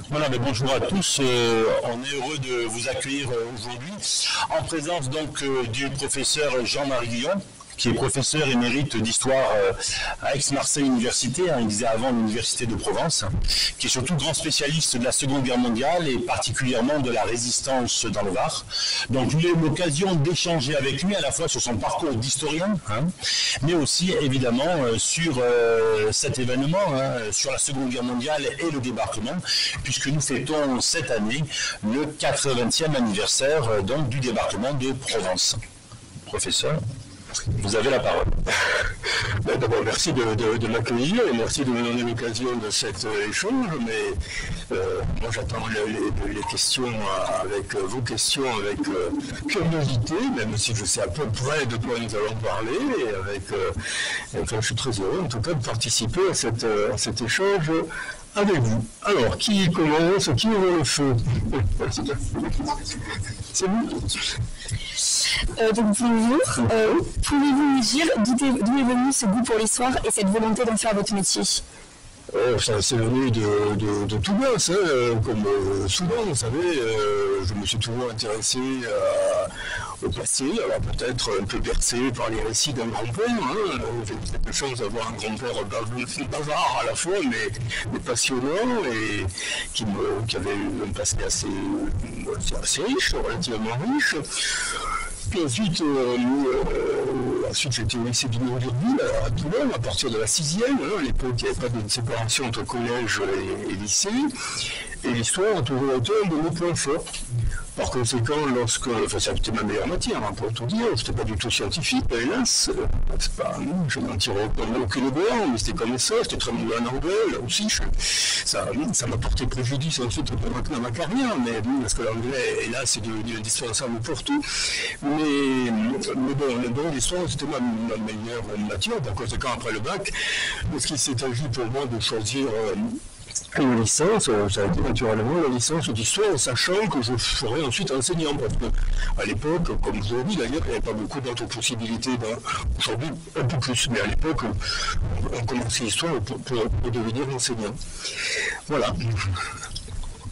Voilà, mais bonjour à tous. On est heureux de vous accueillir aujourd'hui en présence donc du professeur Jean-Marie Guillon, qui est professeur émérite d'histoire à Aix-Marseille Université, il disait avant l'Université de Provence, qui est surtout grand spécialiste de la Seconde Guerre mondiale et particulièrement de la résistance dans le Var. Donc j'ai eu l'occasion d'échanger avec lui à la fois sur son parcours d'historien, mais aussi évidemment sur cet événement, sur la Seconde Guerre mondiale et le débarquement, puisque nous fêtons cette année le 80e anniversaire donc, du débarquement de Provence. Professeur, vous avez la parole. D'abord, merci de m'accueillir et merci de me donner l'occasion de cet échange. Mais moi, j'attends les questions avec vos questions avec curiosité, même si je sais à peu près de quoi nous allons parler. Et enfin, je suis très heureux, en tout cas, de participer à cet échange avec vous. Alors, qui commence? Qui ouvre le feu? C'est vous? Donc bonjour, pouvez-vous nous dire d'où est venu ce goût pour l'histoire et cette volonté d'en faire votre métier? Ça c'est venu de tout gosse, comme souvent, vous savez, je me suis toujours intéressé au passé, alors peut-être un peu bercé par les récits d'un grand-père. J'ai eu la chance d'avoir un grand-père bavard à la fois, mais passionnant, et qui avait un passé assez riche, relativement riche. Puis ensuite, j'étais au lycée du Nord-Ville à Toulon, à partir de la 6e. À l'époque, il n'y avait pas de séparation entre collège et lycée. Et l'histoire a toujours été un de mes points forts. Par conséquent, c'était ma meilleure matière, pour tout dire, je n'étais pas du tout scientifique, hélas, je n'en tirais aucune gloire, mais c'était comme ça, j'étais très mauvais en anglais, là aussi, ça m'a porté préjudice ensuite dans ma carrière, mais parce que l'anglais, hélas, c'est devenu indispensable pour tout. Mais bon, l'histoire, c'était ma meilleure matière, par conséquent, après le bac, parce qu'il s'est agi pour moi de choisir une licence, ça a été naturellement la licence d'histoire, sachant que je ferais ensuite enseignant, parce qu'à l'époque, comme aujourd'hui d'ailleurs, il n'y avait pas beaucoup d'autres possibilités, aujourd'hui un peu plus, mais à l'époque, on commençait l'histoire pour devenir enseignant. Voilà.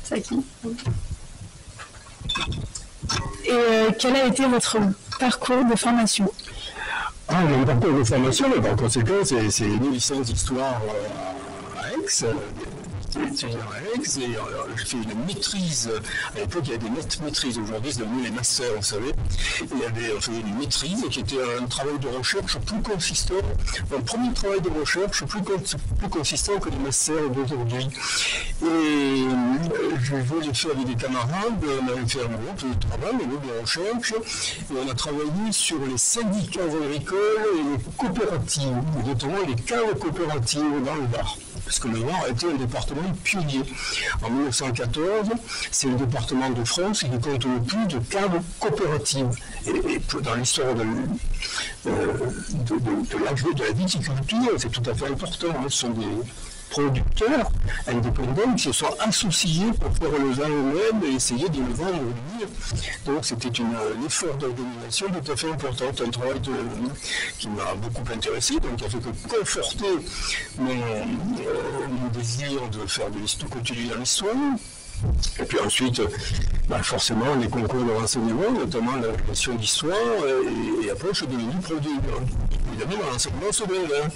C'est qui? Et quel a été votre parcours de formation? Mon parcours de formation, par conséquent, c'est une licence d'histoire à Aix. J'ai fait une maîtrise, à l'époque il y avait des maîtrises, aujourd'hui c'est devenu les masters, vous savez. On fait une maîtrise qui était un travail de recherche plus consistant, un premier travail de recherche plus consistant que les masters d'aujourd'hui. Et je voulais faire avec des camarades, on avait fait un groupe de travail, un groupe de recherche, et on a travaillé sur les syndicats agricoles et les coopératives, notamment les caves coopératives dans le Var. Parce que le Var a été un département pionnier. En 1914, c'est le département de France qui compte le plus de caves coopératives. Et dans l'histoire de la viticulture, c'est tout à fait important. Ce sont des producteurs indépendants qui se sont associés pour faire le vin eux-mêmes et essayer de le vendre mieux. Donc c'était un effort d'organisation tout à fait important, un travail qui m'a beaucoup intéressé, donc qui a fait que conforter mon désir de continuer dans l'histoire. Et puis ensuite, forcément, les concours de renseignement, notamment la question d'histoire, et après je suis devenu produit, évidemment, dans l'enseignement secondaire.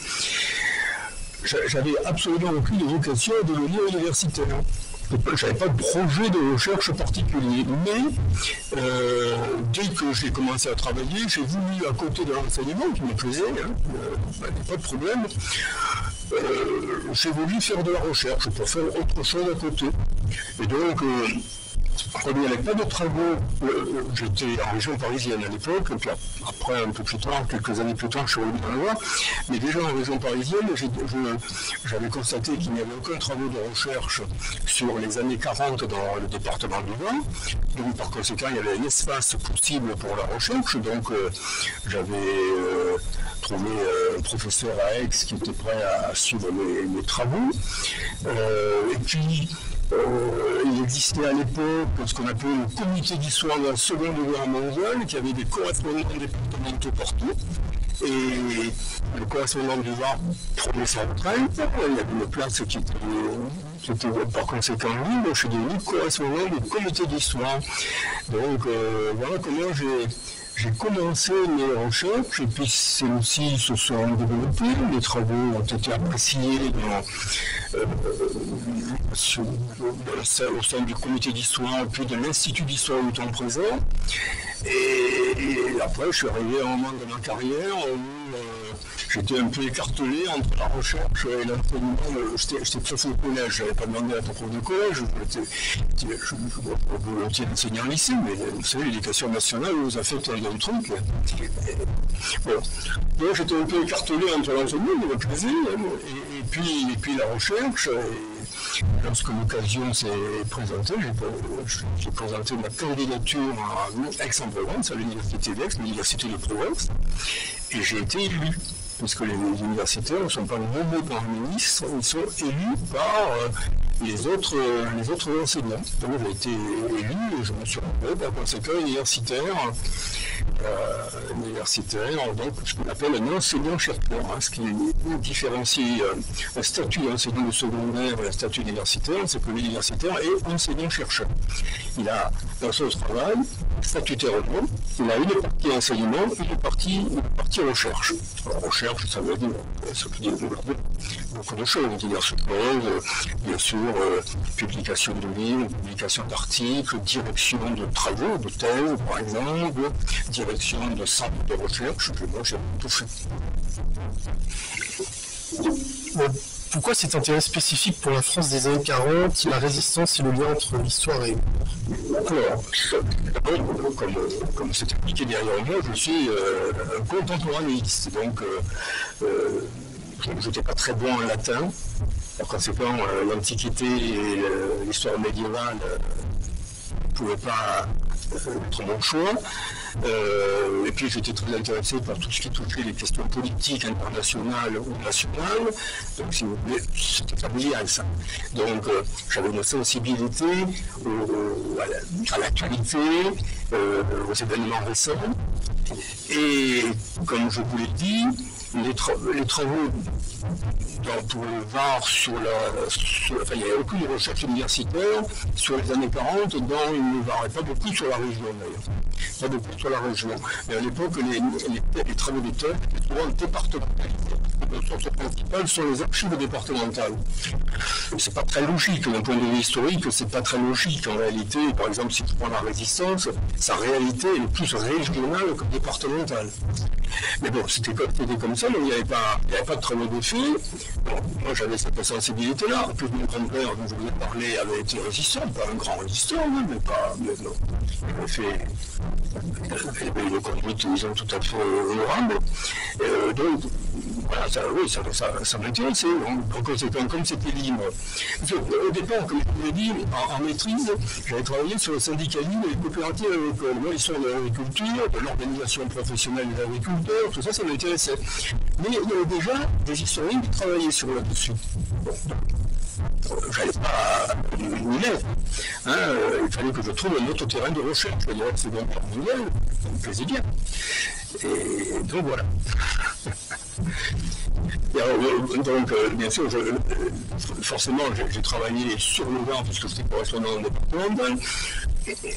J'avais absolument aucune vocation à devenir universitaire. Je n'avais pas de projet de recherche particulier, mais dès que j'ai commencé à travailler, j'ai voulu, à côté de l'enseignement, qui me plaisait, pas de problème, j'ai voulu faire de la recherche pour faire autre chose à côté. Et donc, comme il n'y avait pas de travaux, j'étais en région parisienne à l'époque, puis après un peu plus tard, quelques années plus tard, je suis revenu dans le Var, mais déjà en région parisienne, j'avais constaté qu'il n'y avait aucun travaux de recherche sur les années 40 dans le département du Var, donc par conséquent il y avait un espace possible pour la recherche, donc j'avais trouvé un professeur à Aix qui était prêt à suivre mes travaux, et puis il existait à l'époque ce qu'on appelait le comité d'histoire de la Seconde Guerre mondiale, qui avait des correspondants départementaux partout. Et le correspondant du Var prenait sa retraite, il y avait une place qui était par conséquent libre, je suis devenu correspondant du comité d'histoire. Donc voilà comment j'ai commencé mes recherches, et puis celles-ci se sont développées, les travaux ont été appréciés au sein du comité d'histoire, puis de l'Institut d'histoire du temps présent. Et après, je suis arrivé à un moment de ma carrière où j'étais un peu écartelé entre la recherche et l'enseignement. J'étais prof de collège, je n'avais pas demandé à être prof de collège, je volontiers d'enseigner en lycée, mais vous savez, l'éducation nationale vous a fait un truc. Voilà. Donc j'étais un peu écartelé entre l'enseignement, il me plaisait, et puis la recherche. Et lorsque l'occasion s'est présentée, j'ai présenté ma candidature à Aix-en-Provence, à l'université d'Aix, l'université de Provence, et j'ai été élu. Parce que les universitaires ne sont pas nommés par le ministre, ils sont élus par les autres enseignants. Donc j'ai été élu et je me suis retrouvé par conséquent universitaire, donc ce qu'on appelle un enseignant-chercheur, ce qui différencie un statut d'enseignant de secondaire et un statut universitaire, c'est que l'universitaire est enseignant-chercheur. Il a dans son travail, statutairement, il a une partie enseignement et une partie recherche. Alors, recherche, ça veut dire beaucoup de choses, diverses choses, bien sûr, publication de livres, publication d'articles, direction de travaux, de thèses, par exemple, direction de centres de recherche, moi j'ai tout fait. Pourquoi cet intérêt spécifique pour la France des années 40, la résistance et le lien entre l'histoire et... Alors, comme c'est expliqué derrière moi, je suis un contemporanéiste, donc je n'étais pas très bon en latin. Par conséquent, l'Antiquité et l'histoire médiévale ne pouvaient pas être mon choix. Et puis j'étais très intéressé par tout ce qui touchait les questions politiques internationales ou nationales. Donc si vous voulez, c'était familial ça. Donc j'avais une sensibilité à l'actualité, aux événements récents. Et comme je vous l'ai dit, les travaux pour le Var il n'y avait aucune recherche universitaire sur les années 40 dans le Var, et pas beaucoup sur la région d'ailleurs. Pas beaucoup sur la région. Mais à l'époque, les travaux de thèse étaient souvent départementaux. La source principale sont les archives départementales. C'est pas très logique, d'un point de vue historique, c'est pas très logique. En réalité, par exemple, si tu prends la Résistance, sa réalité est plus régionale que départementale. Mais bon, c'était comme ça, donc il n'y avait pas de travaux de fait. Bon, moi j'avais cette sensibilité-là. En plus, mon grand-père, dont je vous ai parlé, avait été résistant, pas un grand résistant, mais non. Il avait une conduite, disons, tout à fait honorable. Donc, voilà, ça m'intéressait. En conséquent, comme c'était libre. Au départ, comme je vous l'ai dit, en maîtrise, j'avais travaillé sur le syndicalisme et les coopératives agricoles. Moi, l'histoire de l'agriculture, de l'organisation professionnelle des agriculteurs, tout ça, ça m'intéressait. Mais il y avait déjà des historiens qui travaillaient sur là-dessus. Bon, j'allais pas m'y mettre. Il fallait que je trouve un autre terrain de recherche. Je dirais que c'est bien personnel, ça me plaisait bien. Et donc voilà. Donc, bien sûr, forcément, j'ai travaillé sur le Var puisque j'étais correspondant départemental.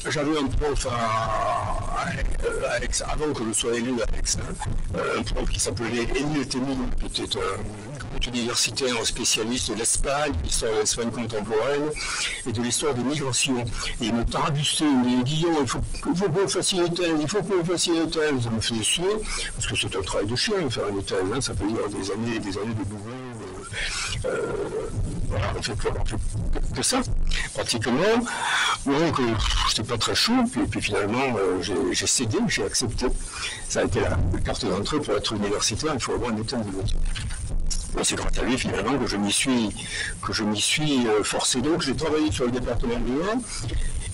J'avais un prof à Aix, avant que je sois élu à Aix, un prof qui s'appelait Émile Témil, qui était un universitaire spécialiste de l'Espagne, de l'histoire de l'Espagne contemporaine et de l'histoire des migrations. Et il me tarabustait, il me dit Guillaume, il faut que vous fassiez une thèse, il faut que vous fassiez une thèse. Ça me faisait suer, parce que c'est un travail de chien, faire une thèse, ça peut dire des années et des années de boulot. Voilà, on fait que ça, pratiquement. Donc, j'étais pas très chaud, puis finalement, j'ai cédé, j'ai accepté. Ça a été la carte d'entrée pour être universitaire, il faut avoir une thèse de métier. Et c'est grâce à lui, finalement, que je m'y suis forcé. Donc, j'ai travaillé sur le département du Var.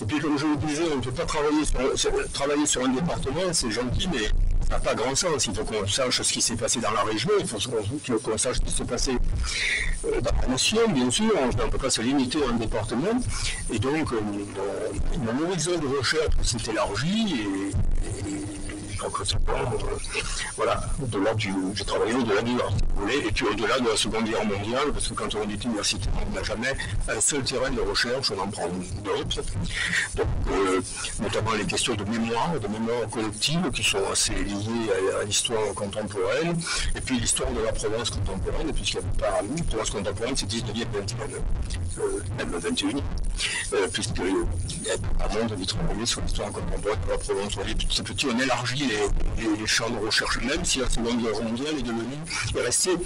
Et puis, comme je vous disais, on ne peut pas travailler sur un département, c'est gentil, mais ça n'a pas grand sens. Il faut qu'on sache ce qui s'est passé dans la région, il faut qu'on sache ce qui s'est passé dans la nation, bien sûr. On ne peut pas se limiter à un département. Et donc, mon horizon de recherche s'est élargi et par conséquent, voilà, j'ai travaillé au-delà du Nord, si vous voulez, et puis au-delà de la Seconde Guerre mondiale, parce que quand on est universitaire, on n'a jamais un seul terrain de recherche, on en prend d'autres. Donc, notamment les questions de mémoire collective, qui sont assez liées à l'histoire contemporaine, et puis l'histoire de la Provence contemporaine, puisqu'il n'y a pas la Provence contemporaine, c'est 19e, 20e, même 21e, puisqu'il y a un monde qui travaille sur l'histoire contemporaine de la Provence. Petit à petit, on élargit les champs de recherche, même si la Seconde Guerre mondiale est restée,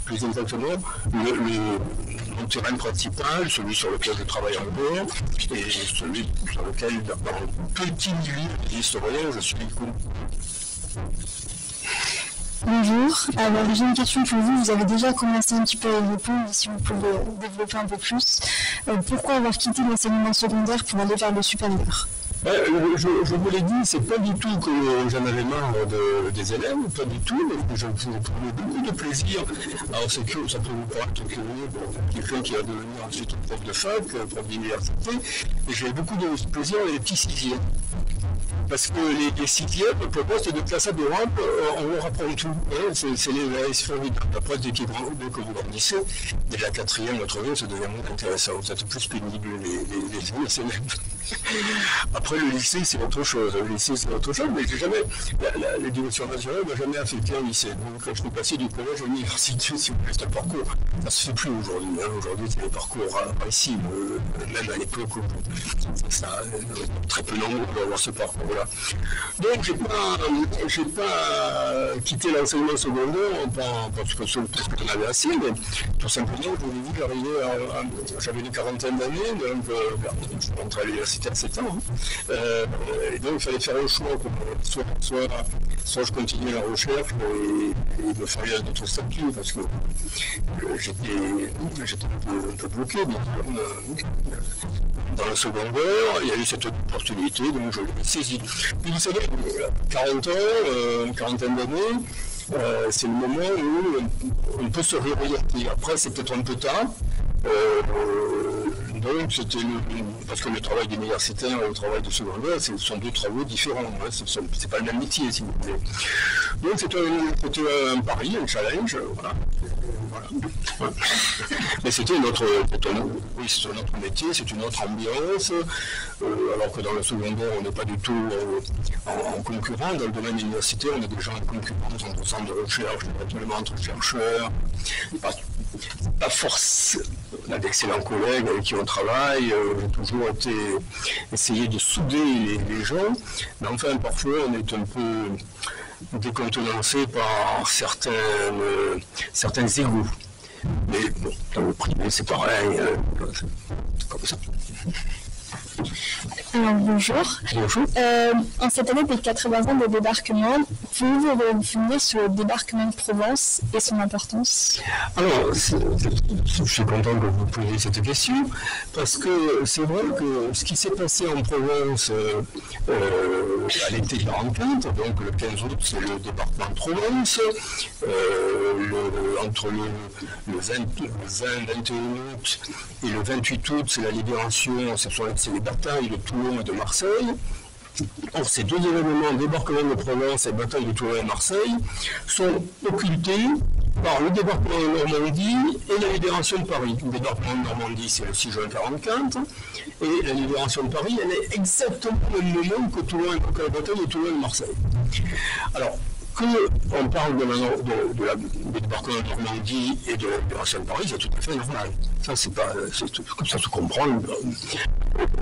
plus exactement, mon terrain principal, celui sur lequel je travaille encore, et celui sur lequel, dans le petit milieu d'historien, je suis Bonjour, alors j'ai une question pour vous. Vous avez déjà commencé un petit peu à y répondre, si vous pouvez développer un peu plus. Pourquoi avoir quitté l'enseignement secondaire pour aller vers le supérieur ? Je vous l'ai dit, c'est pas du tout que j'en avais marre des élèves, pas du tout, mais je trouvais beaucoup de plaisir. Alors c'est que ça peut vous paraître curieux pour quelqu'un qui va devenir ensuite prof de fac, prof d'université, et j'avais beaucoup de plaisir avec les petits sixièmes. Parce que les sixièmes, le poste de classe adorable, on leur apprend tout. Hein, c'est formidable. Après, dès que vous grandissez, dès la quatrième, notre vie, ça devient moins intéressant. Vous êtes plus pénible les élèves. Après, le lycée, c'est autre chose. Mais j'ai jamais, l'éducation nationale m'a jamais affecté un lycée. Donc, quand je suis passé du collège à l'université, si vous voulez, c'est un parcours. Ça se fait plus aujourd'hui. Hein. Aujourd'hui, c'est des parcours ici, même à l'époque où ça, très peu nombreux d'avoir ce parcours-là. Donc, j'ai pas quitté l'enseignement secondaire, parce que j'en avais assez, mais tout simplement, je vous ai dit, j'avais une quarantaine d'années, donc je suis rentré à l'université à 7 ans. Et donc, il fallait faire un choix. Soit je continuais la recherche et il me fallait un autre statut, parce que j'étais un peu bloqué. Dans le secondaire, il y a eu cette opportunité, donc je l'ai saisie. Puis vous savez, 40 ans, une quarantaine d'années, c'est le moment où on peut se réorienter. Après, c'est peut-être un peu tard. Donc, parce que le travail d'universitaire et le travail de secondaire, ce sont deux travaux différents. Hein, c'est pas le même métier, si vous voulez. Donc, c'était un pari, un challenge. Voilà. Mais c'était notre métier, c'est une autre ambiance. Alors que dans le secondaire, on n'est pas du tout en concurrent. Dans le domaine universitaire, on est déjà en concurrence entre centres de recherche, éventuellement entre chercheurs. Pas force. On a d'excellents collègues avec qui on travaille. J'ai toujours essayé de souder les gens. Mais enfin, parfois, on est un peu décontenancé par certains égouts. Mais bon, dans le privé, c'est pareil. C'est comme ça. Alors, bonjour. Bonjour. En cette année des 80 ans de débarquement, pouvez-vous revenir sur le débarquement de Provence et son importance ? Alors, je suis content que vous posiez cette question, parce que c'est vrai que ce qui s'est passé en Provence à l'été 44, donc le 15 août, c'est le débarquement de Provence, entre le 21 août et le 28 août, c'est la libération, c'est les batailles de Toulon et de Marseille. Or, ces deux événements, débarquement de Provence et bataille de Toulon et Marseille, sont occultés par le débarquement de Normandie et la libération de Paris. Le débarquement de Normandie, c'est le 6 juin 1944, et la libération de Paris, elle est exactement au même moment que la bataille de Toulon et Marseille. Alors, qu'on parle du débarquement de Normandie et de la libération de Paris, c'est tout à fait normal. Ça, comme ça se comprend.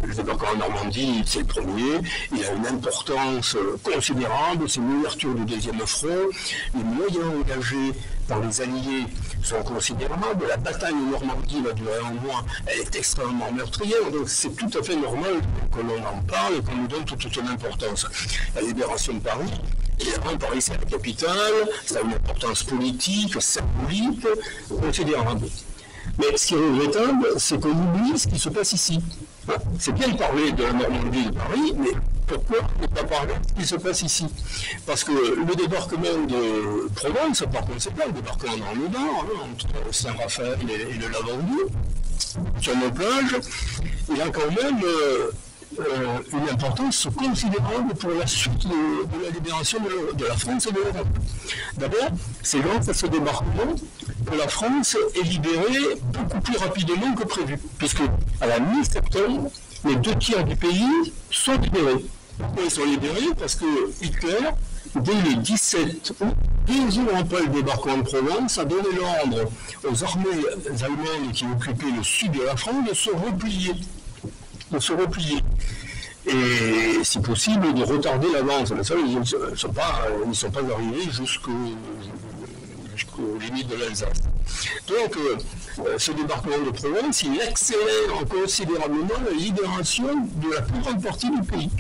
Le débarquement de Normandie, c'est le premier. Il a une importance considérable. C'est l'ouverture du deuxième front. Les moyens engagés par les Alliés sont considérables. La bataille de Normandie va durer un mois. Elle est extrêmement meurtrière. Donc, c'est tout à fait normal que l'on en parle et qu'on lui donne toute son importance. La libération de Paris, évidemment, Paris, c'est la capitale. Ça a une importance politique, symbolique, considérable. Mais ce qui est regrettable, c'est qu'on oublie ce qui se passe ici. C'est bien de parler de la Normandie et de Paris, mais pourquoi ne pas parler de ce qui se passe ici ? Parce que le débarquement de Provence, par conséquent, le débarquement dans le Nord, entre Saint-Raphaël et le Lavandou, sur nos plages, il y a quand même une importance considérable pour la suite de la libération de la France et de l'Europe. D'abord, c'est grâce à ce débarquement que la France est libérée beaucoup plus rapidement que prévu, puisque à la mi-septembre, les 2 tiers du pays sont libérés. Pourquoi ils sont libérés? Parce que Hitler, dès le 17 août, 2 jours après le débarquement de Provence, a donné l'ordre aux armées allemandes qui occupaient le sud de la France de se replier. Et si possible, de retarder l'avance. Mais ça, ils ne sont pas arrivés jusqu'aux limites de l'Alsace. Donc, ce débarquement de Provence, il accélère considérablement la libération de la plus grande partie du pays.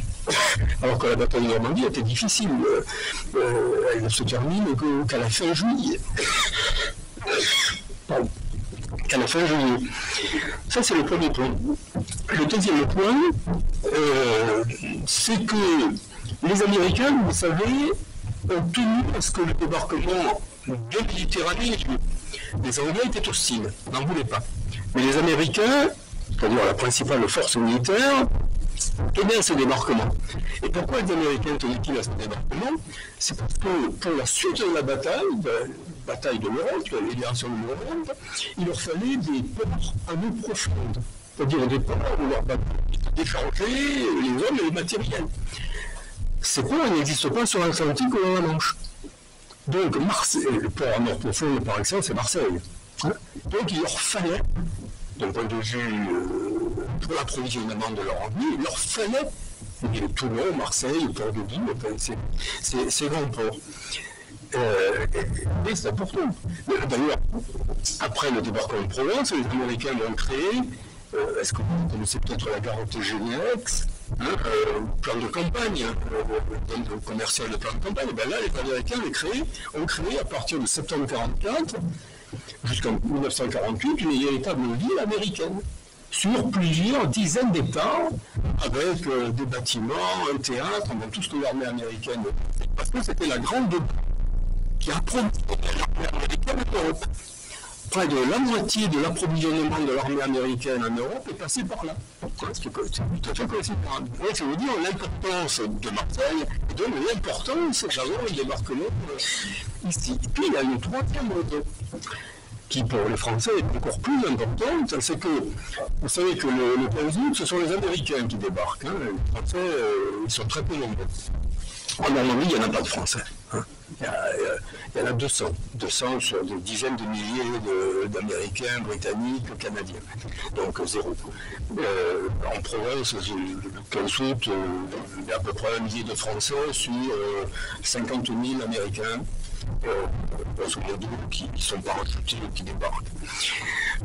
Alors que la bataille de Normandie était difficile. Elle ne se termine qu'à la fin juillet. Pardon. À la fin juillet. Ça, c'est le premier point. Le deuxième point, c'est que les Américains, vous savez, ont tenu à ce que le débarquement de Méditerranée, les Anglais étaient hostiles, n'en voulaient pas. Mais les Américains, c'est-à-dire la principale force militaire, tenaient à ce débarquement. Et pourquoi les Américains tenaient-ils à ce débarquement? C'est parce que pour la suite de la bataille de l'Europe, la libération de l'Europe, il leur fallait des ports à eau profonde, c'est-à-dire des ports où leur bateau déchargeait les hommes et les matériels. Ces ports n'existent pas sur l'Atlantique ou dans la Manche. Donc, Marseille, le port en eau profonde par exemple, c'est Marseille. Donc, il leur fallait, d'un point de vue pour l'approvisionnement de leur armée, il leur fallait Toulon, Marseille, le port de Digne, ces grands ports. Et c'est important. D'ailleurs, après le débarquement de Provence, les Américains l'ont créé. Est-ce que vous connaissez peut-être la gare TGV-X, plan de campagne, commercial de plan de campagne? Et bien là, les Américains ont créé à partir de septembre 1944 jusqu'en 1948 une véritable ville américaine sur plusieurs dizaines d'hectares, avec des bâtiments, un théâtre, tout ce que l'armée américaine. Parce que c'était la grande qui approvisionnait l'armée américaine en Europe. Près de la moitié de l'approvisionnement de l'armée américaine en Europe est passé par là. C'est tout à fait considérable. Ça veut dire l'importance de Marseille et donc l'importance d'avoir le débarquement ici. Et puis il y a une troisième raison qui pour les Français est encore plus importante, c'est que vous savez que le 15 août, ce sont les Américains qui débarquent. Les Français, ils sont très peu nombreux. En Normandie, il n'y en a pas de Français. Il y en a 200 sur des dizaines de milliers d'Américains, Britanniques, Canadiens. Donc zéro. En province, le 15 août, il y a à peu près 1 millier de Français sur 50 000 Américains. Qui sont parachutés, qui débarquent.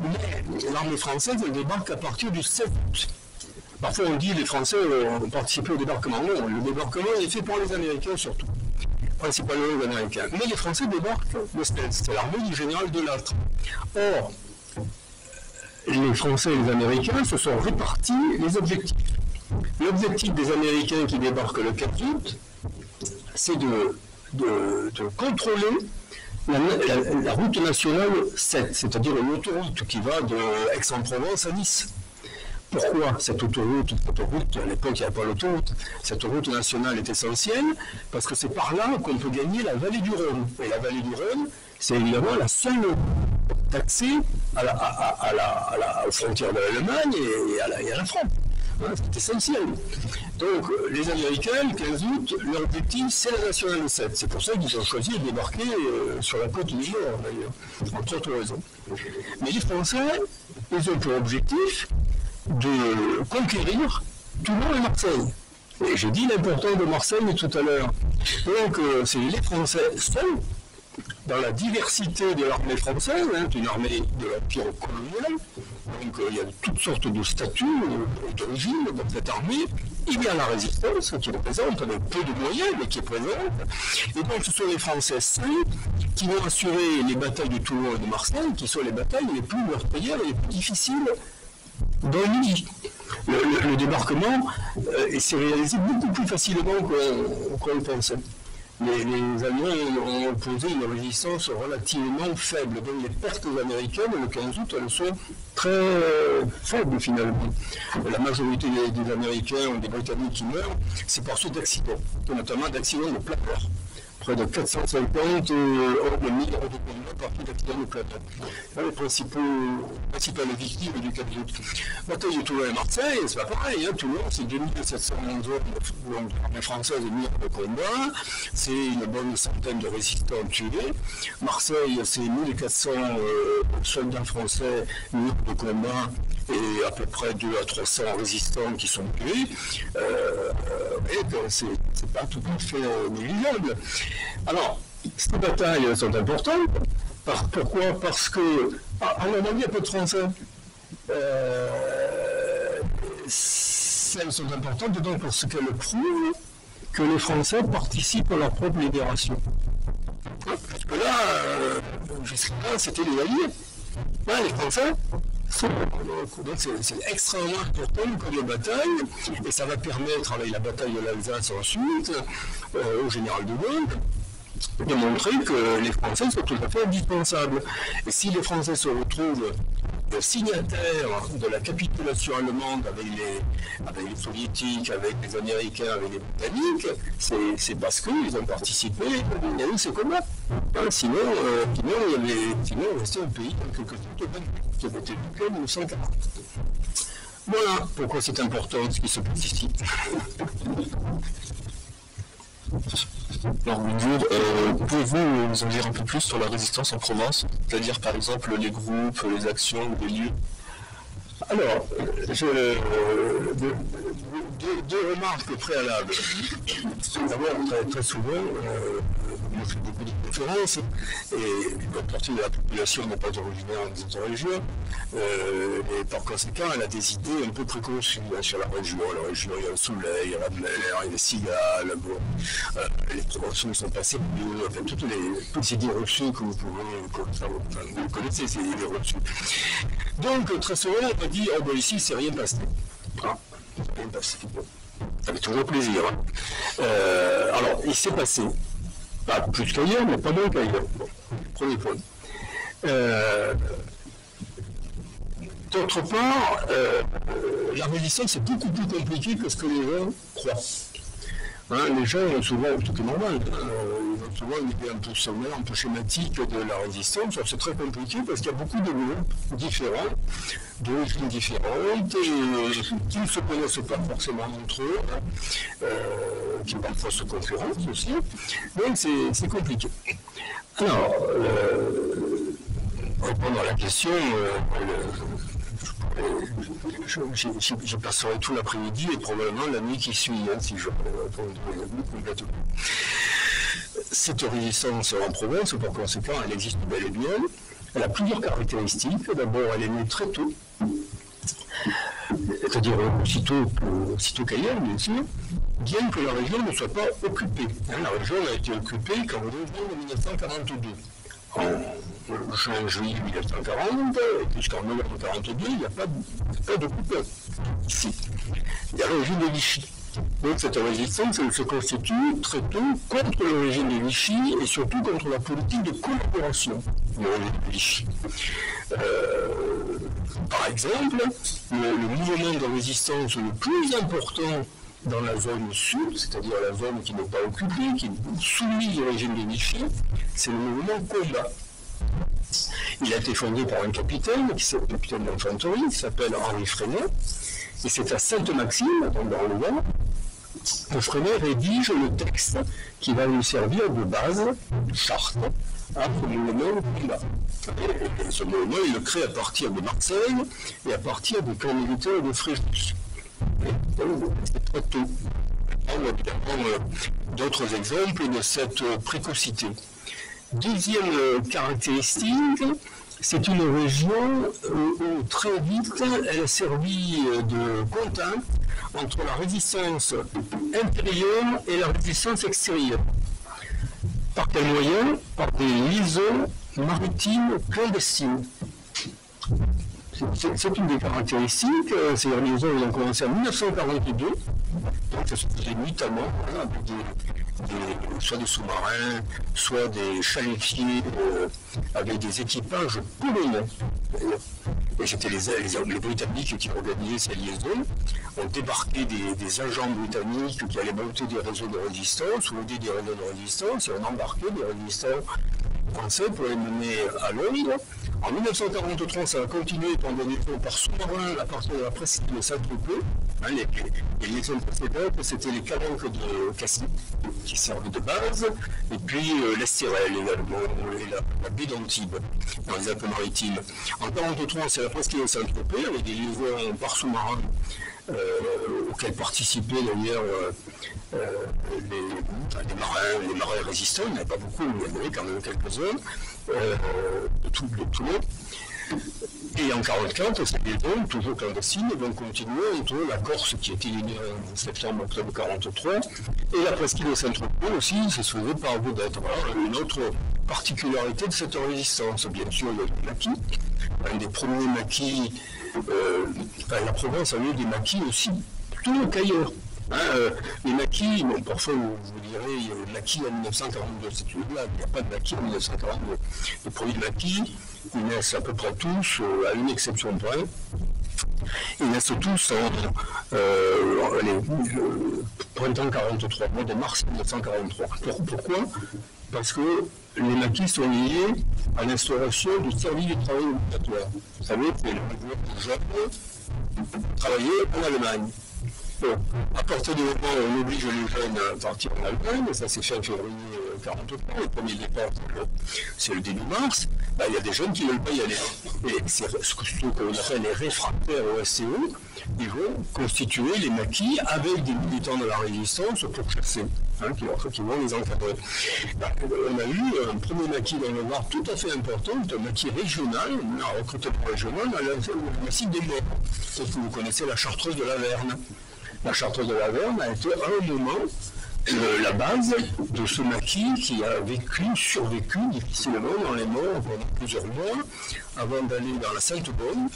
Mais l'armée française, elle débarque à partir du 7 août. Parfois on dit que les Français ont participé au débarquement. Non, le débarquement est fait par les Américains surtout, principalement les Américains. Mais les Français débarquent le 16, c'est l'armée du général Delattre. Or, les Français et les Américains se sont répartis les objectifs. L'objectif des Américains qui débarquent le 4 août, c'est de contrôler la route nationale 7, c'est-à-dire une autoroute qui va de Aix-en-Provence à Nice. Pourquoi cette autoroute, à l'époque il n'y avait pas l'autoroute, cette route nationale est essentielle parce que c'est par là qu'on peut gagner la vallée du Rhône. Et la vallée du Rhône, c'est évidemment la seule d'accès aux frontières de l'Allemagne et à la France. C'est essentiel. Donc, les Américains, le 15 août, leur objectif, c'est la nationale 7. C'est pour ça qu'ils ont choisi de débarquer sur la côte du Nord, d'ailleurs, entre autres raisons. Mais les Français, ils ont pour objectif de conquérir Toulon et Marseille. Et j'ai dit l'importance de Marseille tout à l'heure. Donc, c'est les Français seuls, dans la diversité de l'armée française, une armée de l'Empire colonial. Donc il y a toutes sortes de statuts d'origine dans cette armée. Il y a la résistance qui représente avec peu de moyens, mais qui est présente. Et donc ce sont les Français seuls qui vont assurer les batailles de Toulon et de Marseille, qui sont les batailles les plus meurtrières et les plus difficiles dans le Midi. Le débarquement s'est réalisé beaucoup plus facilement qu'on le pensait. les Allemands ont opposé une résistance relativement faible. Donc les pertes américaines, le 15 août, elles sont très faibles finalement. La majorité des Américains ou des Britanniques qui meurent, c'est par suite d'accidents, notamment d'accidents de planeur. Près de 450 hors de 1000 euros de combat par suite d'accidents de planeur. Les principales victimes du 4 août. Bataille de Toulon et Marseille, c'est pas pareil. Toulon, c'est 2700 hommes de françaises et mises de combat. C'est une bonne centaine de résistants tués. Marseille, c'est 1400 soldats français mis de combat et à peu près 200 à 300 résistants qui sont tués. C'est pas tout à fait négligeable. Alors, ces batailles sont importantes. Pourquoi? Parce que en Normandie, il y a peu de Français. Elles sont importantes donc parce qu'elles prouvent que les Français participent à leur propre libération. Parce que là, jusque-là, c'était les Alliés. Là, les Français. Donc c'est extrêmement important comme bataille, et ça va permettre, avec la bataille de l'Alsace ensuite, au général de Gaulle, de montrer que les Français sont tout à fait indispensables. Et si les Français se retrouvent signataires de la capitulation allemande avec les Soviétiques, avec les Américains, avec les Britanniques, c'est parce qu'ils ont participé à ces combats. Sinon, il restait un pays en quelque sorte qui avait été éduqué en 1940. Voilà pourquoi c'est important ce qui se passe ici. Alors bonjour, pouvez-vous nous en dire un peu plus sur la résistance en Provence, c'est-à-dire par exemple les groupes, les actions ou les lieux? Alors, deux remarques préalables. D'abord, très souvent, on fait beaucoup de conférences et une partie de la population n'est pas originaire de cette région et par conséquent, elle a des idées un peu préconçues sur la région. La région, il y a le soleil, il y a la mer, il y a les cigales, les provençaux sont passés mieux, enfin, toutes ces idées reçues que vous connaissez, ces idées reçues. Donc, très souvent, on va dire, ici, c'est rien passé. C'est rien passé. Ça fait toujours plaisir. Alors, il s'est passé, pas plus qu'ailleurs, mais pas moins qu'ailleurs. Bon, premier point. D'autre part, la résistance est beaucoup plus compliquée que ce que les gens croient. Les gens ont souvent, tout est normal, ils ont souvent une idée un peu sommaire, un peu schématique de la résistance. C'est très compliqué parce qu'il y a beaucoup de groupes différents, d'origines différentes, qui ne se connaissent pas forcément entre eux, qui parfois se concurrencent aussi. Donc c'est compliqué. Alors, répondre à la question, je passerai tout l'après-midi et probablement la nuit qui suit, si je réponds complètement. Cette résistance en Provence, par conséquent, elle existe bel et bien. Elle a plusieurs caractéristiques. D'abord, elle est née très tôt, c'est-à-dire aussitôt qu'ailleurs, bien sûr, bien que la région ne soit pas occupée. La région a été occupée qu'en novembre 1942. En juin-juillet 1940, jusqu'en novembre 1942, il n'y a pas d'occupation. Ici, il y a le régime de Vichy. Donc cette résistance, elle se constitue très tôt contre le régime de Vichy et surtout contre la politique de collaboration du régime de Vichy. Par exemple, le mouvement de résistance le plus important dans la zone sud, c'est-à-dire la zone qui n'est pas occupée, qui est soumise au régime de Vichy, c'est le mouvement Combat. Il a été fondé par un capitaine, capitaine d'infanterie, qui s'appelle Henri Freinet, et c'est à Sainte-Maxime, donc dans le Var, que Freinet rédige le texte qui va lui servir de base, de charte, à ce mouvement Combat. Et ce mouvement, il le crée à partir de Marseille et à partir du camp militaire de Fréjus. C'est très tôt. On a évidemment d'autres exemples de cette précocité. Deuxième caractéristique, c'est une région où très vite elle a servi de contact entre la résistance intérieure et la résistance extérieure. Par quel moyen? Par des liaisons maritimes clandestines. C'est une des caractéristiques. Ces liaisons ont commencé en 1942, donc ça se faisait nuitamment avec soit des sous-marins, soit des chalutiers avec des équipages polonais. Et c'était les Britanniques qui organisaient ces liaisons. On débarquait des agents britanniques qui allaient monter des réseaux de résistance, ou aider des réseaux de résistance, et on embarquait des résistants français pour les mener à Londres. En 1943, ça a continué pendant des liaisons par sous-marin à partir de la presqu'île de Saint-Tropez. Les liaisons précédentes, c'était les calanques de Cassis qui servaient de base, et puis l'Estérel également, et la baie d'Antibes, dans les Alpes-Maritimes. En 1943, c'est la presqu'île de Saint-Tropez, avec des liaisons par sous-marin, auxquelles participaient d'ailleurs les marins résistants. Il n'y en avait pas beaucoup, mais il y en avait quand même quelques-uns, de tout le monde. Et en 1944, ces liaisons, toujours clandestines, vont continuer entre la Corse, qui était lignée en septembre-octobre 1943, et la presqu'île de Saint-Tropez aussi, c'est sauvé par Baudette. Voilà une autre particularité de cette résistance. Bien sûr, il y a le maquis. Un des premiers maquis, la Provence a eu des maquis aussi, plutôt qu'ailleurs. Les maquis, bon, parfois vous direz, il y a le maquis en 1942, c'est une blague, il n'y a pas de maquis en 1942. Les premiers maquis, ils naissent à peu près tous, à une exception près, ils naissent tous en printemps 1943, mois de mars 1943. Pourquoi? Parce que les maquis sont liés à l'instauration du service du travail obligatoire. Vous savez, c'est le jeunes travailler en Allemagne. Bon, à partir du moment où on oblige les jeunes à partir en Allemagne, ça s'est fait en février 1943, le premier départ c'est le début mars, il y a des jeunes qui ne veulent pas y aller. Et c'est ce qu'on appelle les réfractaires au SCE, ils vont constituer les maquis avec des militants de la résistance pour chasser, qui vont les encadrer. On a eu un premier maquis dans le Var tout à fait important, un maquis régional, un recrutement régional, le massif des Morts. Peut-être que vous connaissez la Chartreuse de la Verne. La Chartreuse de la Verne a été à un moment la base de ce maquis qui a survécu difficilement dans les morts pendant plusieurs mois, avant d'aller dans la Sainte-Bonne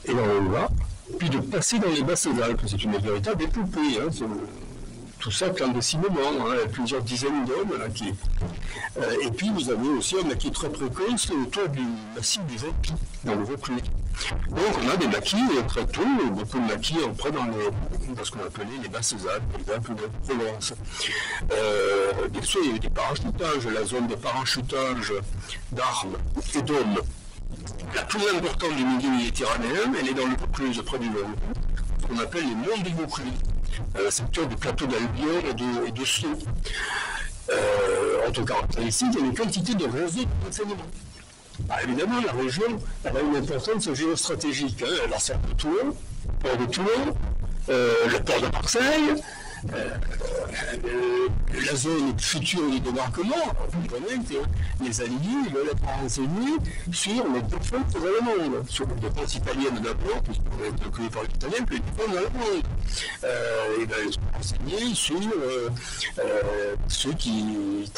et dans le Var, puis de passer dans les Basses-Alpes. C'est une véritable épopée. Tout ça clandestinement, plusieurs dizaines d'hommes. Et puis vous avez aussi un maquis très précoce autour du massif du Vaucluse, dans le Vaucluse. Donc on a des maquis très tôt, beaucoup de maquis après dans ce qu'on appelait les Basses-Alpes, les Alpes de Provence. Bien sûr, il y a eu des parachutages, la zone de parachutage d'armes et d'hommes, la plus importante du milieu méditerranéen, elle est dans le Vaucluse, près du Vaucluse, ce qu'on appelle les monts du Vaucluse. Secteur du plateau d'Albion et de Sceaux. En tout cas, ici, il y a une quantité de réseaux de renseignement. Évidemment, la région elle a une importance géostratégique. Elle sert de Toulon, le port de Toulon, le port de Marseille, la zone future du débarquement. Vous comprenez que les Alliés veulent être renseignés sur les défenses allemandes, sur les défenses italiennes d'abord, puisqu'on est occupé par les Italiens, puis les défenses allemandes. Ils veulent se renseigner sur ceux qui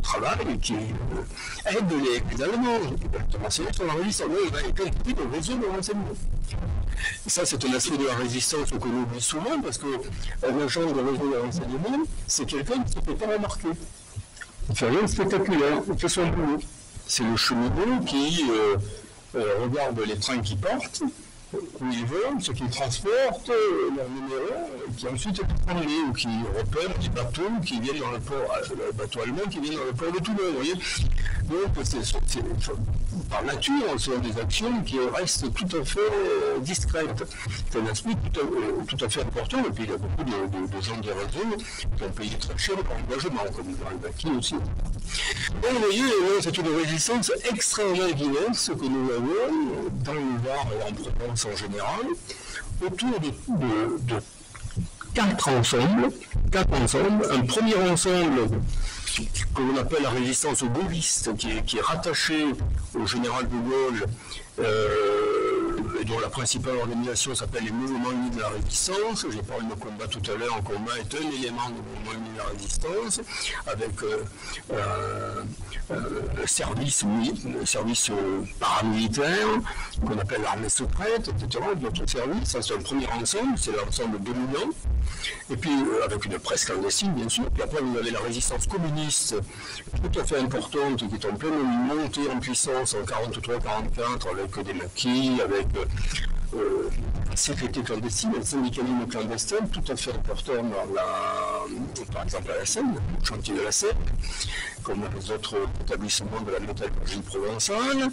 travaillent et qui aident les Allemands. Ils veulent se renseigner sur la résistance. Il y a une quantité de réseaux de renseignement. Et ça, c'est un aspect de la résistance qu'on oublie souvent, parce qu'un agent de réseau de renseignement, c'est quelqu'un qui ne se fait pas remarquer. Il fait rien de spectaculaire, il fait son boulot. C'est le cheminot qui regarde les trains qui partent, où ils vont, ceux qui transportent, leur numéro, qui ensuite est contrôlé, ou qui repèrent des bateaux qui viennent dans le port, le bateau allemand qui vient dans le port de Toulon, vous voyez. Donc, par nature, ce sont des actions qui restent tout à fait discrètes. C'est un aspect tout à fait important, et puis il y a beaucoup de gens de réseau qui ont payé très cher leur engagement, comme dans le maquis aussi. Donc, vous voyez, c'est une résistance extrêmement diverse que nous avons dans le Var et en Provence en général, autour de quatre ensembles. Un premier ensemble que l'on appelle la résistance gaulliste, qui est rattachée au général de Gaulle, et dont la principale organisation s'appelle les mouvements unis de la résistance. J'ai parlé de combat tout à l'heure. Un combat est un élément du mouvement uni de la résistance, avec le service paramilitaire, qu'on appelle l'armée secrète, etc. D'autres services. Ça, c'est un premier ensemble, c'est l'ensemble dominant. Et puis avec une presse clandestine, bien sûr. Puis après, vous avez la résistance communiste, tout à fait importante, qui est en pleine montée en puissance en 43-44, avec des maquis, avec la sécurité clandestine, le syndicalisme clandestin, tout à fait important par exemple à la Seine, au chantier de la Seine, comme les autres établissements de la métallurgie provençale.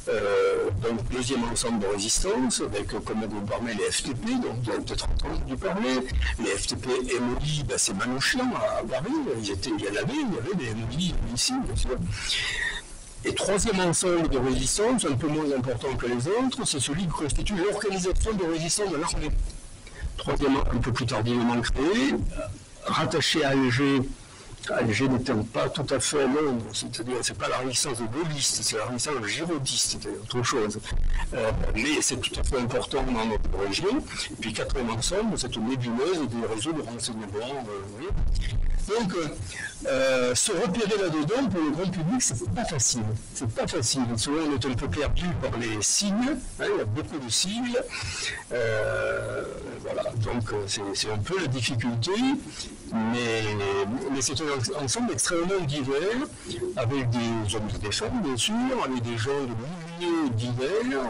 Donc, deuxième ensemble de résistance, avec comme groupe armé les FTP, donc vous avez peut-être entendu parler. Les FTP MOI, c'est Manouchian à Paris, il y avait des MOI ici, bien sûr. Et troisième ensemble de résistance, un peu moins important que les autres, c'est celui qui constitue l'organisation de résistance de l'armée. Troisièmement, un peu plus tardivement créé, rattaché à Alger. Alger n'étant pas tout à fait Londres, c'est-à-dire c'est pas la résistance gaulliste, c'est la résistance girodiste, c'est autre chose. Mais c'est tout à fait important dans notre région. Et puis quatrième ensemble, cette nébuleuse des réseaux de renseignement. Donc, se repérer là-dedans pour le grand public, c'est pas facile. C'est pas facile. Souvent, on est un peu perdu par les signes. Il y a beaucoup de signes. Voilà. Donc, c'est un peu la difficulté. Mais c'est un ensemble extrêmement divers, avec des hommes et des femmes, bien sûr, avec des gens de milieux divers,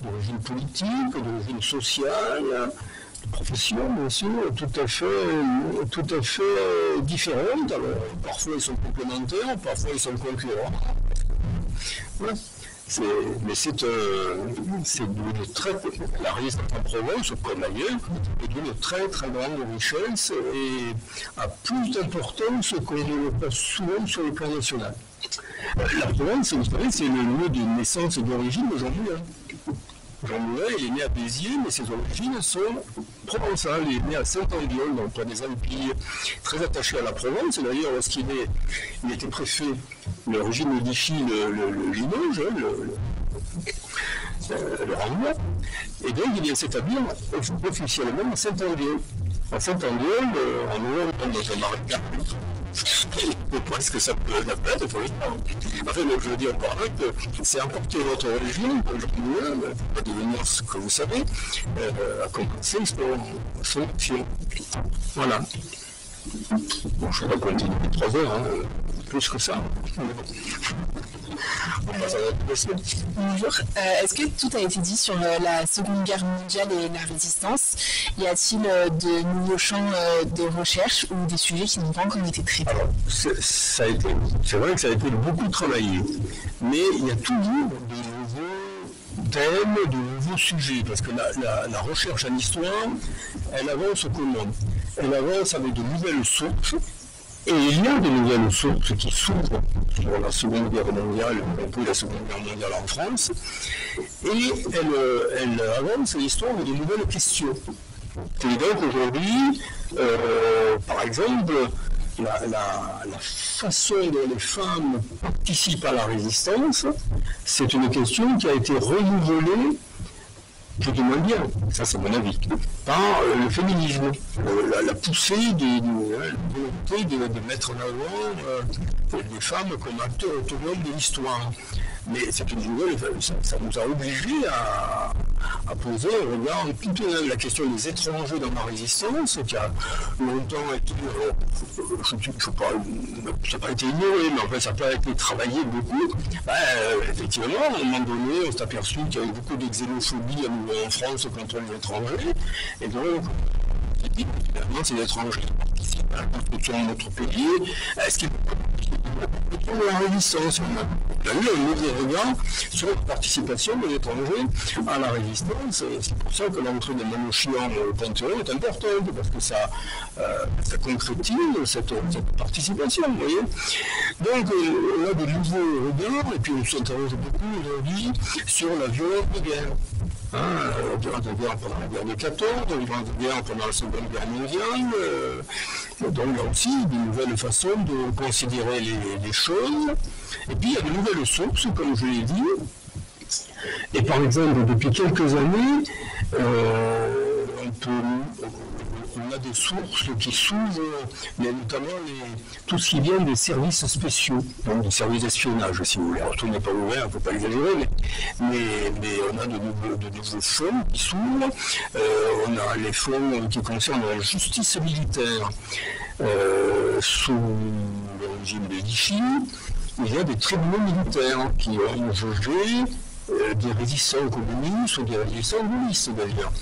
d'origine politique, d'origine sociale, profession, bien sûr, tout à fait différentes. Alors, parfois ils sont complémentaires, parfois ils sont concurrents. Voilà. Mais c'est d'une très, la résistance en Provence, comme ailleurs, est d'une très très grande richesse et a plus d'importance qu'on ne le pense souvent sur le plan national. La Provence, vous savez, c'est le lieu de naissance et d'origine de Jean Moulin. Jean Moulin, il est né à Béziers, mais ses origines sont provençales. Il est né à Saint-Andiol, donc près des Alpilles, très attaché à la Provence. Et d'ailleurs, lorsqu'il était préfet, l'origine modifie le Limoges, le Rennes. Et donc, il vient s'établir officiellement à Saint-Andiol. À Saint-Andiol, en Europe, dans un marécage. Est-ce que ça peut la peine, il faut le dire. Enfin, je veux dire par là que c'est apporter votre origine, pas devenir ce que vous savez, à compenser son action. Voilà. Bon, je ne vais pas continuer 3 heures, plus que ça. Bonjour. Est-ce que tout a été dit sur la Seconde Guerre mondiale et la résistance? Y a-t-il de nouveaux champs de recherche ou des sujets qui n'ont pas encore été traités? Alors, c'est vrai que ça a été beaucoup travaillé, mais il y a toujours de nouveaux thèmes, de nouveaux sujets, parce que la recherche en histoire, elle avance comment? Elle avance avec de nouvelles sources. Et il y a de nouvelles sources qui s'ouvrent sur la Seconde Guerre mondiale, un peu la Seconde Guerre mondiale en France, et elle avance l'histoire de nouvelles questions. Et donc aujourd'hui, par exemple, la façon dont les femmes participent à la résistance, c'est une question qui a été renouvelée plus ou moins bien, ça c'est mon avis, par le féminisme, la poussée la volonté de mettre en avant les femmes comme acteurs autonomes de l'histoire. Mais c'est une nouvelle, ça nous a obligés à poser un regard plutôt la question des étrangers dans la résistance, qui a longtemps été, ça n'a pas été ignoré, mais en fait ça n'a pas été travaillé beaucoup. Effectivement, à un moment donné, on s'est aperçu qu'il y avait beaucoup de xénophobie en France contre les étrangers, et donc, finalement, ces étrangers participent à la construction de notre pays. Est-ce qu'il y a la résistance? On a eu un nouveau regard sur la participation des étrangers à la résistance. C'est pour ça que l'entrée de Manouchian au Panthéon est importante, parce que ça concrétise cette participation, vous voyez. Donc, on a de nouveaux regards, et puis on s'interroge beaucoup aujourd'hui sur la violence de guerre. La violence de guerre pendant la guerre de 14, la violence de guerre pendant la Seconde Guerre mondiale. Donc, là aussi, de nouvelles façons de considérer les choses. Et puis, il y a de nouvelles sources, comme je l'ai dit. Et par exemple, depuis quelques années, on a des sources qui s'ouvrent, mais notamment tout ce qui vient des services spéciaux, donc des services d'espionnage, si vous voulez. Alors, tout n'est pas ouvert, il ne faut pas exagérer, mais on a de nouveaux fonds qui s'ouvrent. On a les fonds qui concernent la justice militaire sous le régime de Vichy. Il y a des tribunaux militaires qui ont jugé des résistants communistes ou des résistants gaullistes d'ailleurs.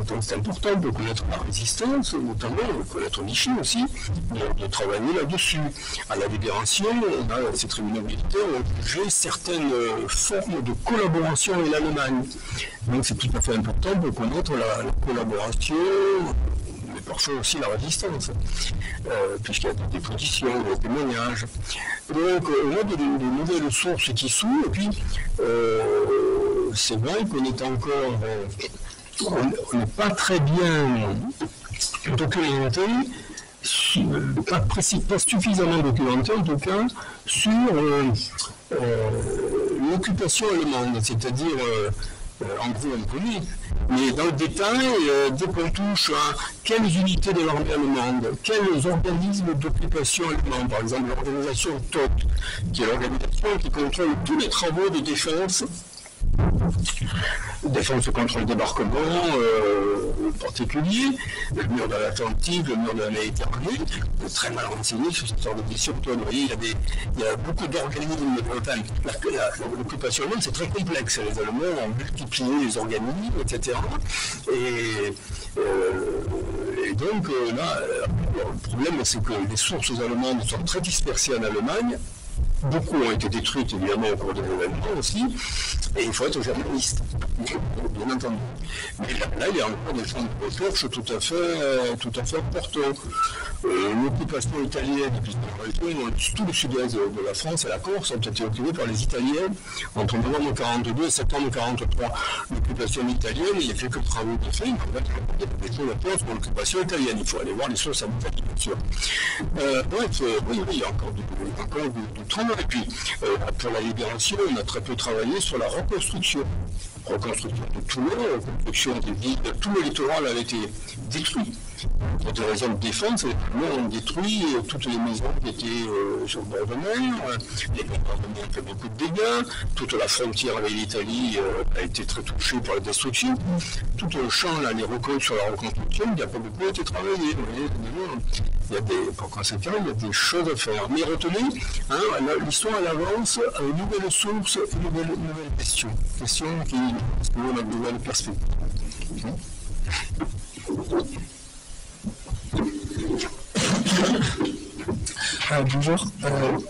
Donc c'est important de connaître la résistance, notamment de connaître Vichy aussi, de travailler là-dessus. À la Libération, ces tribunaux militaires ont jugé certaines formes de collaboration avec l'Allemagne. Donc c'est tout à fait important de connaître la collaboration, mais parfois aussi la résistance, puisqu'il y a des positions, des témoignages. Donc on a des nouvelles sources qui s'ouvrent, et puis c'est vrai qu'on est encore, on n'est pas très bien documenté, pas suffisamment documenté en tout cas, sur l'occupation allemande, c'est-à-dire en gros on connaît, mais dans le détail, dès qu'on touche à quelles unités de l'armée allemande, quels organismes d'occupation allemands, par exemple l'organisation TOT, qui est l'organisation qui contrôle tous les travaux de défense contre le débarquement en particulier, le mur de l'Atlantique, le mur de la Méditerranée, très mal renseigné sur cette organisation. Vous voyez, il y a beaucoup d'organismes. L'occupation allemande, c'est très complexe. Les Allemands ont multiplié les organismes, etc. Et donc là, le problème, c'est que les sources allemandes sont très dispersées en Allemagne. Beaucoup ont été détruites, évidemment, au cours des événements aussi, et il faut être journaliste, bien entendu. Mais là, il y a encore des champs de recherche tout à fait importants. L'occupation italienne, tout le sud-est de la France et la Corse ont été occupés par les Italiens entre novembre 1942 et septembre 1943. L'occupation italienne, il y a quelques travaux de fait, mais en fait, il y a des choses à faire sur l'occupation italienne. Il faut aller voir les sources à Italie, bien sûr. Bref, oui, il y a encore du travail. Et puis, pour la libération, on a très peu travaillé sur la reconstruction. Reconstruction de Toulon, reconstruction des villes, tout le littoral avait été détruit. Pour des raisons de défense, les Allemands ont détruit toutes les maisons qui étaient sur le bord de mer, les bombardements ont fait beaucoup de dégâts, toute la frontière avec l'Italie a été très touchée par la destruction. Tout le champ, là, les recueils sur la reconstruction, il n'y a pas beaucoup été travaillé. Par conséquent, il y a des choses à faire. Mais retenez, l'histoire elle avance à une nouvelle source, une nouvelle question. Question qui ont une nouvelle perspective. Bonjour,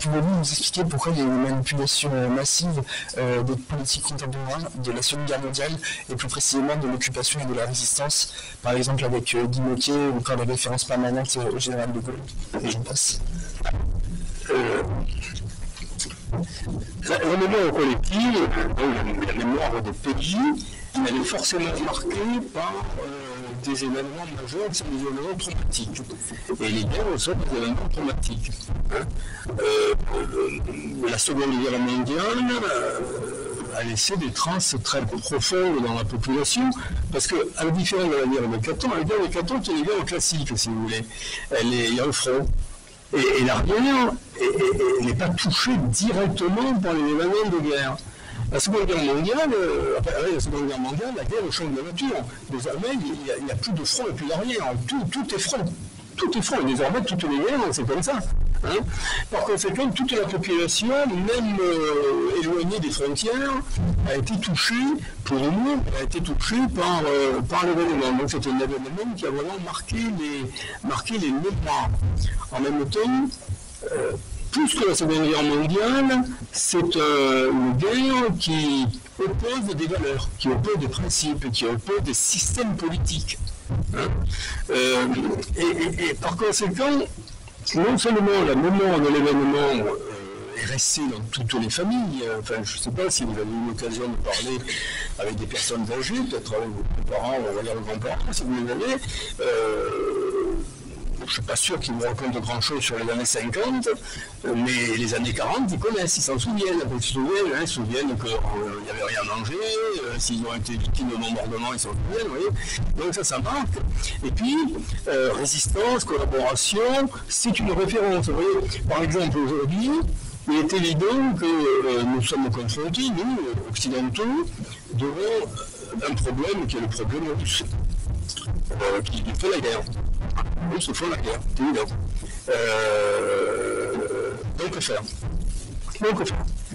pouvez-vous nous expliquer pourquoi il y a eu une manipulation massive des politiques contemporaines de la Seconde Guerre mondiale et plus précisément de l'occupation et de la résistance, par exemple avec Guy Môquet ou encore les références permanentes au général de Gaulle, et j'en passe. La mémoire collective, la mémoire des pays, elle est forcément marquée par des événements majeurs, c'est des événements traumatiques. Et les guerres sont des événements traumatiques. La Seconde Guerre mondiale a laissé des traces très profondes dans la population, parce qu'à la différence de la guerre de 4 ans, la guerre de 4 ans, c'est une guerre classique, si vous voulez. Il y a un front. Et l'arrière n'est pas touchée directement par les événements de guerre. La Seconde Guerre mondiale, la guerre change de nature. Désormais, il n'y a plus de front et plus d'arrière. Tout est front. Tout est front. Désormais, toutes les guerres, c'est comme ça. Par conséquent, toute la population, même éloignée des frontières, a été touchée, pour nous, par l'événement. Donc c'est un événement qui a vraiment marqué les mémoires. En même temps, plus que la Seconde Guerre mondiale, c'est une guerre qui oppose des valeurs, qui oppose des principes, qui oppose des systèmes politiques. Et par conséquent, non seulement la mémoire de l'événement est restée dans toutes les familles, enfin je ne sais pas si vous avez eu l'occasion de parler avec des personnes âgées, peut-être avec vos parents ou avec vos grands-parents, si vous les avez, je ne suis pas sûr qu'ils me racontent grand-chose sur les années 50, mais les années 40, ils connaissent, ils s'en souviennent. Ils se souviennent qu'il n'y avait rien à manger, s'ils ont été victimes de bombardement, ils s'en souviennent, vous voyez. Donc ça marque. Et puis, résistance, collaboration, c'est une référence. Vous voyez, par exemple, aujourd'hui, il est évident que nous sommes confrontés, nous, occidentaux, devant un problème qui est le problème russe, qui fait la guerre. Les Russes font la guerre, c'est évident. Donc, que faire?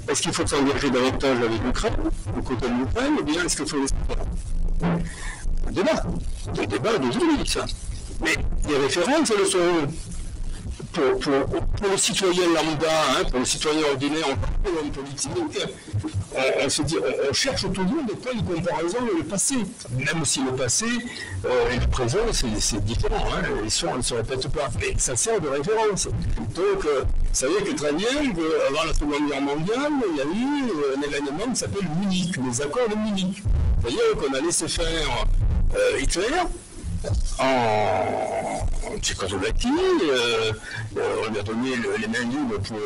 Est-ce qu'il faut s'engager davantage avec l'Ukraine, au côté de l'Ukraine, ou bien est-ce qu'il faut laisser faire? Un débat d'aujourd'hui, ça. Mais les références, elles sont pour le citoyen lambda, pour le citoyen ordinaire, pour l'homme politique, on se dit, on cherche toujours des points de comparaison avec le passé. Même si le passé et le présent, c'est différent. L'histoire ne se répète pas. Mais ça sert de référence. Donc, vous savez que très bien, avant la Seconde Guerre mondiale, il y a eu un événement qui s'appelle Munich, les accords de Munich. C'est-à-dire qu'on a laissé faire Hitler en Tchécoslovaquie, on lui a donné les mains libres pour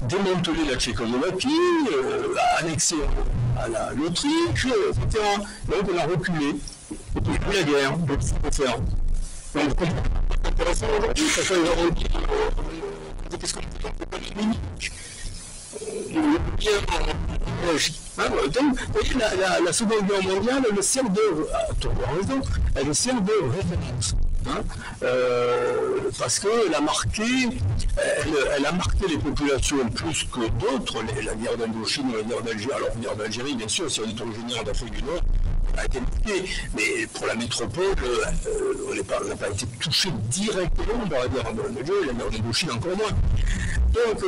démanteler la Tchécoslovaquie, annexer à l'Autriche, etc. Donc on a reculé. Et puis la guerre, donc il faut faire. Donc c'est intéressant aujourd'hui, ça fait qu'est-ce qu'on peut faire Munich. Donc, vous voyez, la Seconde Guerre mondiale, elle sert elle sert de référence. Parce qu'elle a marqué les populations plus que d'autres, la guerre d'Indochine ou la guerre d'Algérie. Alors, la guerre d'Algérie, bien sûr, si on est originaire d'Afrique du Nord, on a été marqué, mais pour la métropole, on n'a pas été touché directement par la guerre d'Algérie et la guerre d'Indochine encore moins. Donc,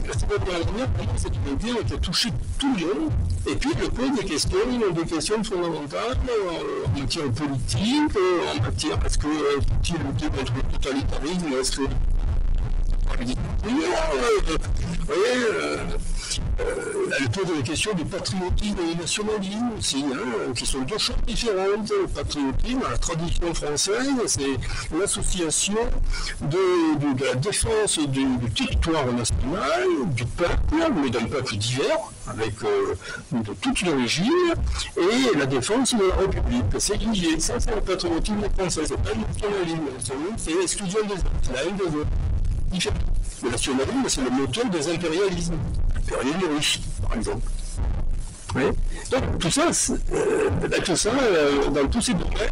la Seconde Guerre mondiale, pour moi, c'est une guerre qui a touché tout le monde, et puis elle pose des questions fondamentales en matière politique, en matière, est-ce que faut-il lutter contre le totalitarisme, est-ce que vous voyez, elle pose des questions du patriotisme et du nationalisme aussi, qui sont deux choses différentes. Le patriotisme, la tradition française, c'est l'association de la défense du territoire national, du peuple, mais d'un peuple divers, avec de toutes origines, et la défense de la République. C'est lié, ça c'est le patriotisme français, c'est pas le nationalisme, c'est l'exclusion des autres, la haine des autres. Le nationalisme, c'est le moteur des impérialismes. L'impérialisme russe, par exemple. Oui. Donc, tout ça, dans tous ces domaines,